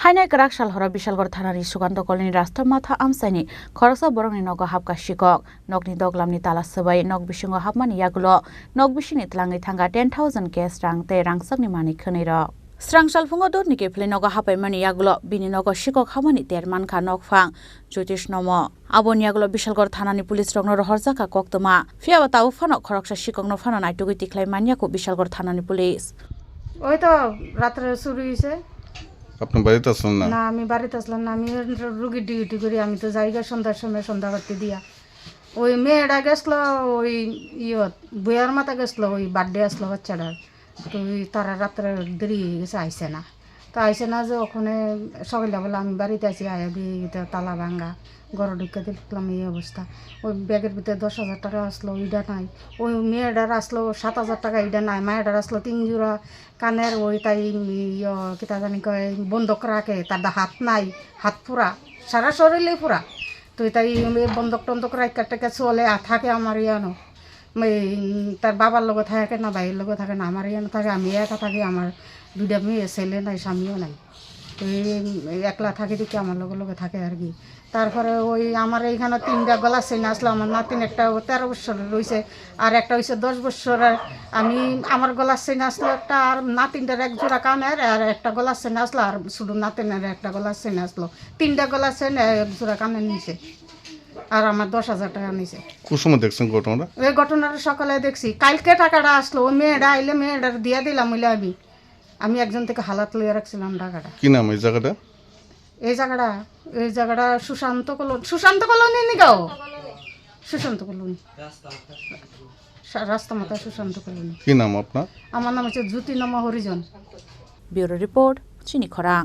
Hainai Kraksal Horo Bishalgarh ThananiSukanta koloni Rastar MathaAmchaini Khoroksa Borokni NogoHabkha Sikok Nogni doglamni tala sabai nog bisingo habmani yagulo nog bisini tlangi thanga 10,000 cash rang te rangsakni mani khonira Strangsal fungo dotni kefle NogoHabkha mani yagulo bini nogo Sikok habmani ter mankha nogfang Jyotish nomo aboni yagulo Bishalgarh Thanani police rogno rohorjaka koktoma fiaba tabu phano Khoroksa Sikok no phano naitugui tiklai maniako Bishalgarh Thanani police ওই তো রাত্রে শুরু হয়েছে। আপনি বাড়িতে আসলেন না? না আমি বাড়িতে আসলাম না, আমি রুগী ডিউটি করি, আমি তো জায়গা সন্ধ্যার সময় সন্ধ্যা করতে দিয়া ওই মেয়েটা গেছিলো ওই বইয়ার মাথা গেছিলো ওই বার্থডে আসলো বাচ্চাটার, তো ওই তারা রাত্রে দেরি হয়ে গেছে, আইসে না তো আইসে না যে ওখানে সকালে বলে আমি বাড়িতে আছি আয়া দিয়ে তালা ভাঙ্গা ঘরে ঢুকে দেখলাম এই অবস্থা। ওই ব্যাগের ভিতরে 10,000 টাকা আসলো, ওইটা নাই। ওই মেয়েটার আসলো 7,000 টাকা, এইটা নাই। মায়েটার আসলো 3 জোড়া কানের, ওই তাই কিতা জানি কয় বন্ধক রাখে, তার হাত নাই, হাত পুরা, সারা শরীরে পুরা, তো তাই বন্ধক টন্ধক রাখা টাকা চলে থাকে আমার ইয়ানো। তার বাবার লোক থাকে না, ভাইয়ের লোক থাকে না, আমার ইয়ানো থাকে, আমি একা থাকি, আমার 2টা মেয়ে, ছেলে নাই, স্বামীও নাই, তো এই একলা থাকি দেখি আমার লগে থাকে আর কি। তারপরে ওই আমার এইখানে 3টা গলা চেন আসলো, আমার নাতিন একটা 13 বছরের রয়েছে, আর একটা হয়েছে 10 বছরের। আমি আমার গলার চেন আসলো একটা, আর নাতিনটার 1 জোড়া কানের, আর একটা গলার চেন আসলো, আর শুধু নাতিনের একটা গলার চেন আসলো। 3টা গলার চেন 1 জোড়া কানের নিচে, আর আমার 10,000 টাকা নিচে। কোন সময় দেখছেন ঘটনাটা? এই ঘটনাটা সকালে দেখছি, কালকে টাকাটা আসলো, ওই মেয়েটা আইলে মেয়েটার দিয়া দিলাম, হইলে আমি একজন থেকে হালাত লইয়া রাখছিলাম টাকাটা। কি নাম এই জায়গাটা? এই জায়গাটা সুশান্ত কলোনি নিগাও, সুশান্ত কলোনি, রাস্তা মাথা সুশান্ত কলোনি। কি নাম আপনার? আমার নাম হচ্ছে জ্যোতি নামা হরিজন। ব্যুরো রিপোর্ট, চিনি খরাং।